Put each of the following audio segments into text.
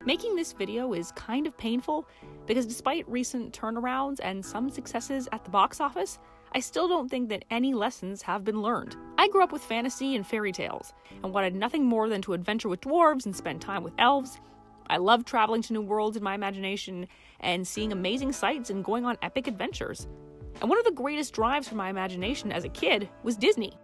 Making this video is kind of painful because despite recent turnarounds and some successes at the box office, I still don't think that any lessons have been learned. I grew up with fantasy and fairy tales and wanted nothing more than to adventure with dwarves and spend time with elves. I loved traveling to new worlds in my imagination and seeing amazing sights and going on epic adventures. And one of the greatest drives for my imagination as a kid was Disney.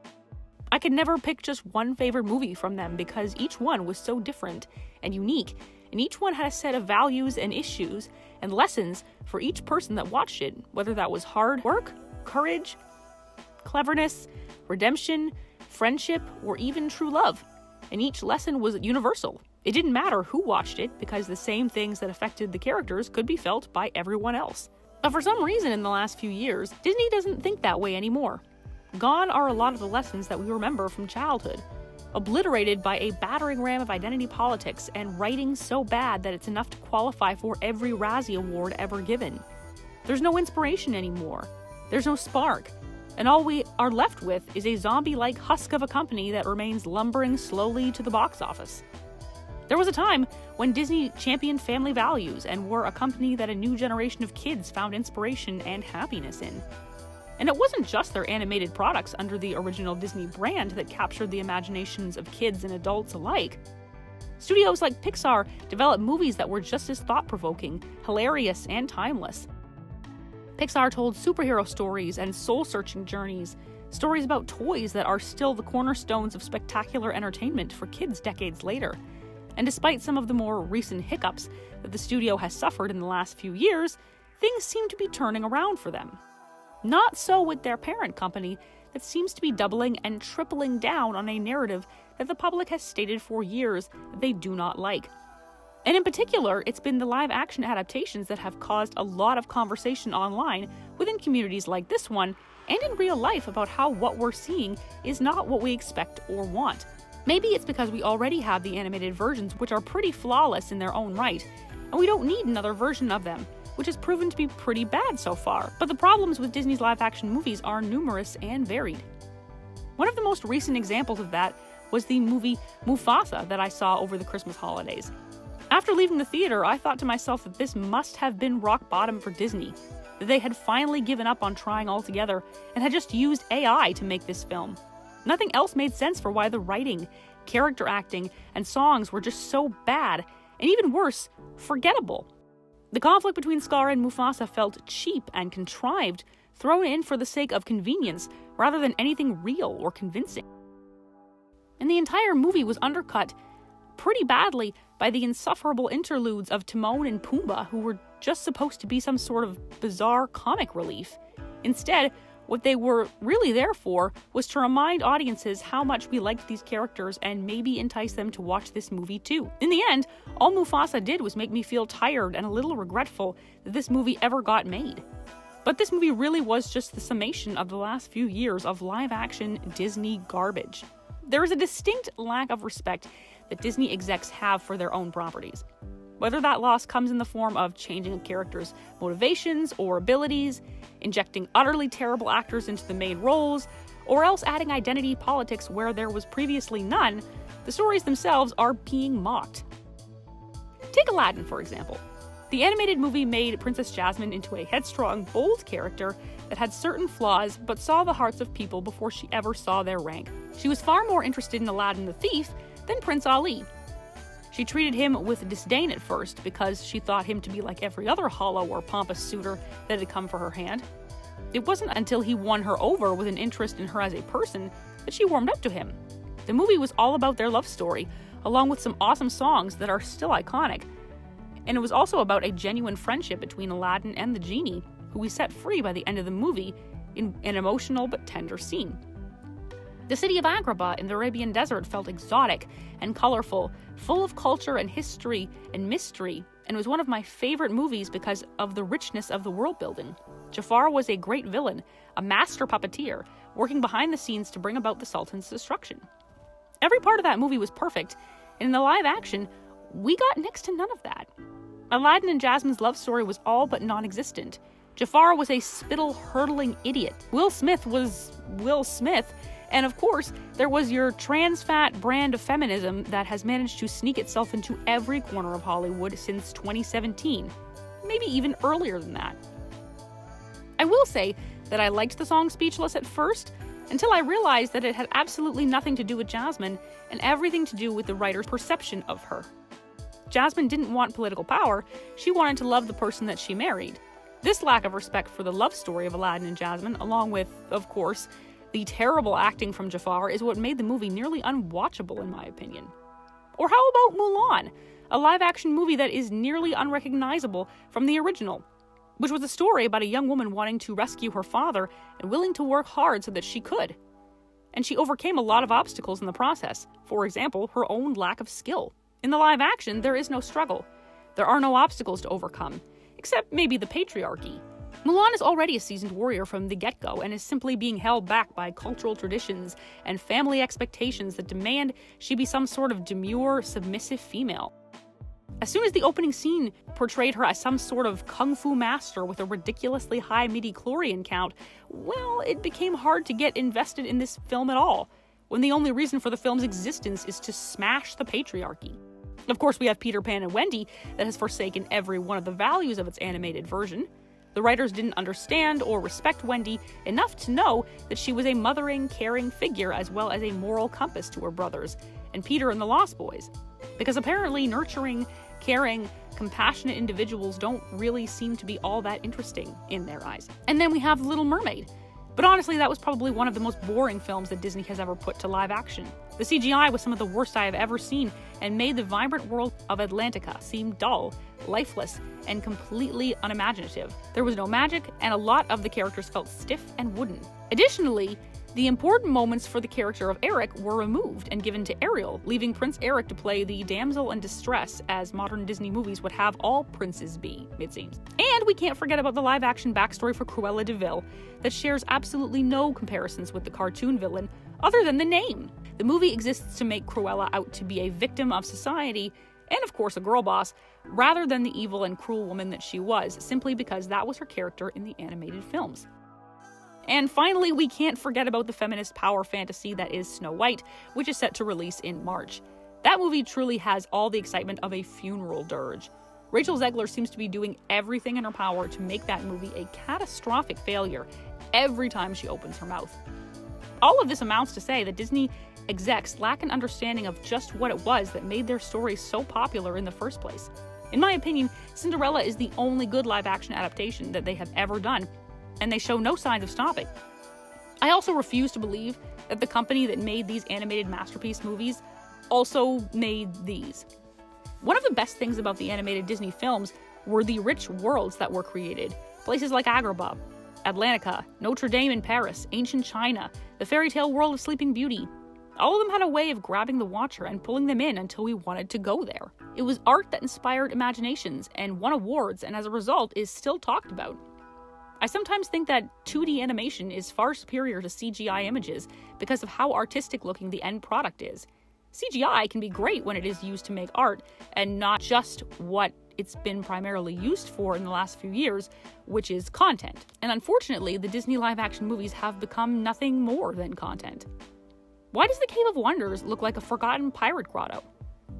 I could never pick just one favorite movie from them because each one was so different and unique, and each one had a set of values and issues and lessons for each person that watched it, whether that was hard work, courage, cleverness, redemption, friendship, or even true love. And each lesson was universal. It didn't matter who watched it because the same things that affected the characters could be felt by everyone else. But for some reason in the last few years, Disney doesn't think that way anymore. Gone are a lot of the lessons that we remember from childhood, obliterated by a battering ram of identity politics and writing so bad that it's enough to qualify for every Razzie Award ever given. There's no inspiration anymore. There's no spark. And all we are left with is a zombie-like husk of a company that remains lumbering slowly to the box office. There was a time when Disney championed family values and were a company that a new generation of kids found inspiration and happiness in. And it wasn't just their animated products under the original Disney brand that captured the imaginations of kids and adults alike. Studios like Pixar developed movies that were just as thought-provoking, hilarious, and timeless. Pixar told superhero stories and soul-searching journeys, stories about toys that are still the cornerstones of spectacular entertainment for kids decades later. And despite some of the more recent hiccups that the studio has suffered in the last few years, things seem to be turning around for them. Not so with their parent company that seems to be doubling and tripling down on a narrative that the public has stated for years that they do not like. And in particular, it's been the live-action adaptations that have caused a lot of conversation online within communities like this one and in real life about how what we're seeing is not what we expect or want. Maybe it's because we already have the animated versions, which are pretty flawless in their own right, and we don't need another version of them, which has proven to be pretty bad so far. But the problems with Disney's live-action movies are numerous and varied. One of the most recent examples of that was the movie Mufasa that I saw over the Christmas holidays. After leaving the theater, I thought to myself that this must have been rock bottom for Disney, that they had finally given up on trying altogether and had just used AI to make this film. Nothing else made sense for why the writing, character acting, and songs were just so bad, and even worse, forgettable. The conflict between Scar and Mufasa felt cheap and contrived, thrown in for the sake of convenience rather than anything real or convincing. And the entire movie was undercut pretty badly by the insufferable interludes of Timon and Pumbaa, who were just supposed to be some sort of bizarre comic relief. Instead, what they were really there for was to remind audiences how much we liked these characters and maybe entice them to watch this movie too. In the end, all Mufasa did was make me feel tired and a little regretful that this movie ever got made. But this movie really was just the summation of the last few years of live-action Disney garbage. There is a distinct lack of respect that Disney execs have for their own properties. Whether that loss comes in the form of changing a character's motivations or abilities, injecting utterly terrible actors into the main roles, or else adding identity politics where there was previously none, the stories themselves are being mocked. Take Aladdin, for example. The animated movie made Princess Jasmine into a headstrong, bold character that had certain flaws but saw the hearts of people before she ever saw their rank. She was far more interested in Aladdin the Thief than Prince Ali. She treated him with disdain at first because she thought him to be like every other hollow or pompous suitor that had come for her hand. It wasn't until he won her over with an interest in her as a person that she warmed up to him. The movie was all about their love story, along with some awesome songs that are still iconic. And it was also about a genuine friendship between Aladdin and the genie, who we set free by the end of the movie in an emotional but tender scene. The city of Agrabah in the Arabian desert felt exotic and colorful, full of culture and history and mystery, and was one of my favorite movies because of the richness of the world building. Jafar was a great villain, a master puppeteer, working behind the scenes to bring about the Sultan's destruction. Every part of that movie was perfect, and in the live action, we got next to none of that. Aladdin and Jasmine's love story was all but non-existent. Jafar was a spittle-hurtling idiot. Will Smith was Will Smith, And of course, there was your trans fat brand of feminism that has managed to sneak itself into every corner of Hollywood since 2017. Maybe even earlier than that. I will say that I liked the song Speechless at first, until I realized that it had absolutely nothing to do with Jasmine and everything to do with the writer's perception of her. Jasmine didn't want political power, she wanted to love the person that she married. This lack of respect for the love story of Aladdin and Jasmine, along with, of course, the terrible acting from Jafar, is what made the movie nearly unwatchable in my opinion. Or how about Mulan, a live-action movie that is nearly unrecognizable from the original, which was a story about a young woman wanting to rescue her father and willing to work hard so that she could. And she overcame a lot of obstacles in the process, for example, her own lack of skill. In the live action, there is no struggle. There are no obstacles to overcome, except maybe the patriarchy. Mulan is already a seasoned warrior from the get-go and is simply being held back by cultural traditions and family expectations that demand she be some sort of demure, submissive female. As soon as the opening scene portrayed her as some sort of kung fu master with a ridiculously high midi-chlorian count, well, it became hard to get invested in this film at all, when the only reason for the film's existence is to smash the patriarchy. Of course, we have Peter Pan and Wendy that has forsaken every one of the values of its animated version. The writers didn't understand or respect Wendy enough to know that she was a mothering, caring figure as well as a moral compass to her brothers, and Peter and the Lost Boys. Because apparently nurturing, caring, compassionate individuals don't really seem to be all that interesting in their eyes. And then we have The Little Mermaid. But honestly, that was probably one of the most boring films that Disney has ever put to live action. The CGI was some of the worst I have ever seen and made the vibrant world of Atlantica seem dull, lifeless, and completely unimaginative. There was no magic, and a lot of the characters felt stiff and wooden. Additionally, the important moments for the character of Eric were removed and given to Ariel, leaving Prince Eric to play the damsel in distress as modern Disney movies would have all princes be, it seems. And we can't forget about the live-action backstory for Cruella de Vil that shares absolutely no comparisons with the cartoon villain other than the name. The movie exists to make Cruella out to be a victim of society and of course a girl boss, rather than the evil and cruel woman that she was, simply because that was her character in the animated films. And finally, we can't forget about the feminist power fantasy that is Snow White, which is set to release in March. That movie truly has all the excitement of a funeral dirge. Rachel Zegler seems to be doing everything in her power to make that movie a catastrophic failure every time she opens her mouth. All of this amounts to say that Disney execs lack an understanding of just what it was that made their story so popular in the first place. In my opinion, Cinderella is the only good live-action adaptation that they have ever done, and they show no signs of stopping. I also refuse to believe that the company that made these animated masterpiece movies also made these. One of the best things about the animated Disney films were the rich worlds that were created. Places like Agrabah, Atlantica, Notre Dame in Paris, ancient China, the fairy tale world of Sleeping Beauty. All of them had a way of grabbing the watcher and pulling them in until we wanted to go there. It was art that inspired imaginations and won awards, and as a result is still talked about. I sometimes think that 2D animation is far superior to CGI images because of how artistic looking the end product is. CGI can be great when it is used to make art and not just what it's been primarily used for in the last few years, which is content. And unfortunately, the Disney live-action movies have become nothing more than content. Why does the Cave of Wonders look like a forgotten pirate grotto?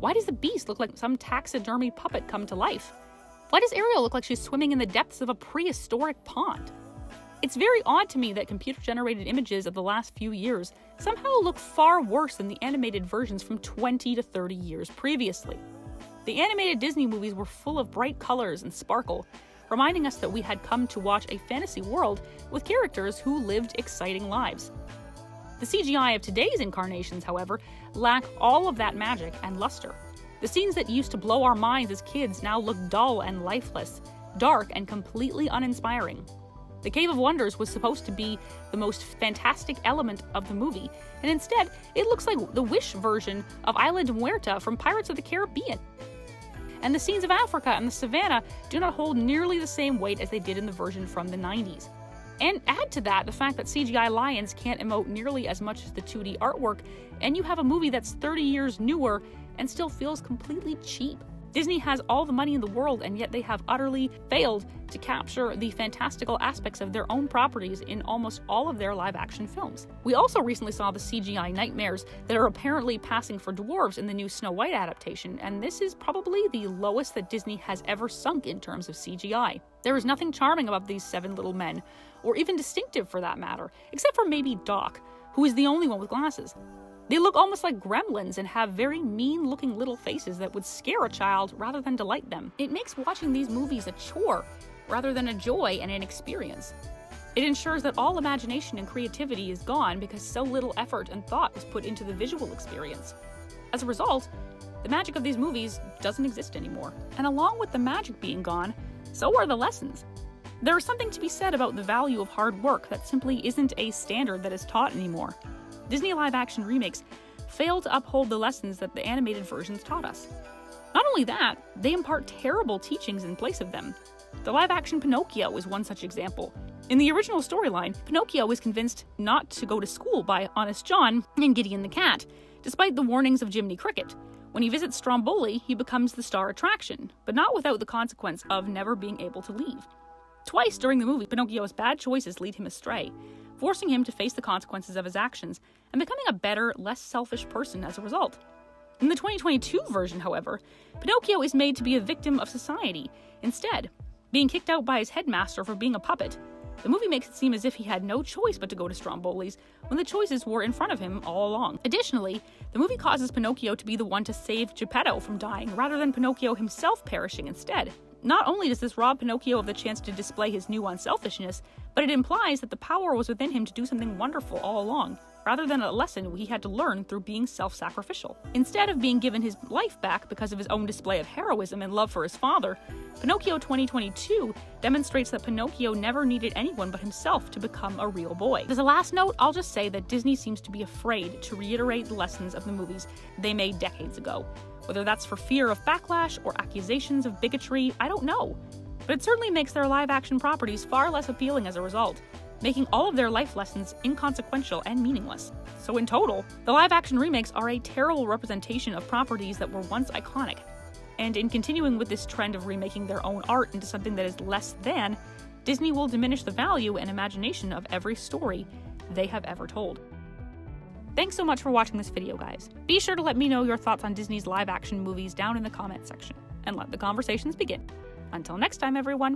Why does the Beast look like some taxidermy puppet come to life? Why does Ariel look like she's swimming in the depths of a prehistoric pond? It's very odd to me that computer-generated images of the last few years somehow look far worse than the animated versions from 20 to 30 years previously. The animated Disney movies were full of bright colors and sparkle, reminding us that we had come to watch a fantasy world with characters who lived exciting lives. The CGI of today's incarnations, however, lack all of that magic and luster. The scenes that used to blow our minds as kids now look dull and lifeless, dark and completely uninspiring. The Cave of Wonders was supposed to be the most fantastic element of the movie, and instead, it looks like the Wish version of Isla de Muerta from Pirates of the Caribbean. And the scenes of Africa and the savannah do not hold nearly the same weight as they did in the version from the 90s. And add to that the fact that CGI lions can't emote nearly as much as the 2D artwork, and you have a movie that's 30 years newer and still feels completely cheap. Disney has all the money in the world, and yet they have utterly failed to capture the fantastical aspects of their own properties in almost all of their live-action films. We also recently saw the CGI nightmares that are apparently passing for dwarves in the new Snow White adaptation, and this is probably the lowest that Disney has ever sunk in terms of CGI. There is nothing charming about these 7 little men, or even distinctive for that matter, except for maybe Doc, who is the only one with glasses. They look almost like gremlins and have very mean-looking little faces that would scare a child rather than delight them. It makes watching these movies a chore rather than a joy and an experience. It ensures that all imagination and creativity is gone because so little effort and thought was put into the visual experience. As a result, the magic of these movies doesn't exist anymore. And along with the magic being gone, so are the lessons. There is something to be said about the value of hard work that simply isn't a standard that is taught anymore. Disney live-action remakes fail to uphold the lessons that the animated versions taught us. Not only that, they impart terrible teachings in place of them. The live-action Pinocchio is one such example. In the original storyline, Pinocchio is convinced not to go to school by Honest John and Gideon the Cat, despite the warnings of Jiminy Cricket. When he visits Stromboli, he becomes the star attraction, but not without the consequence of never being able to leave. Twice during the movie, Pinocchio's bad choices lead him astray, forcing him to face the consequences of his actions and becoming a better, less selfish person as a result. In the 2022 version, however, Pinocchio is made to be a victim of society instead, being kicked out by his headmaster for being a puppet. The movie makes it seem as if he had no choice but to go to Stromboli's when the choices were in front of him all along. Additionally, the movie causes Pinocchio to be the one to save Geppetto from dying rather than Pinocchio himself perishing instead. Not only does this rob Pinocchio of the chance to display his new unselfishness, but it implies that the power was within him to do something wonderful all along, rather than a lesson he had to learn through being self-sacrificial. Instead of being given his life back because of his own display of heroism and love for his father, Pinocchio 2022 demonstrates that Pinocchio never needed anyone but himself to become a real boy. As a last note, I'll just say that Disney seems to be afraid to reiterate the lessons of the movies they made decades ago. Whether that's for fear of backlash or accusations of bigotry, I don't know. But it certainly makes their live-action properties far less appealing as a result, making all of their life lessons inconsequential and meaningless. So in total, the live-action remakes are a terrible representation of properties that were once iconic. And in continuing with this trend of remaking their own art into something that is less than, Disney will diminish the value and imagination of every story they have ever told. Thanks so much for watching this video, guys. Be sure to let me know your thoughts on Disney's live-action movies down in the comment section, and let the conversations begin. Until next time, everyone.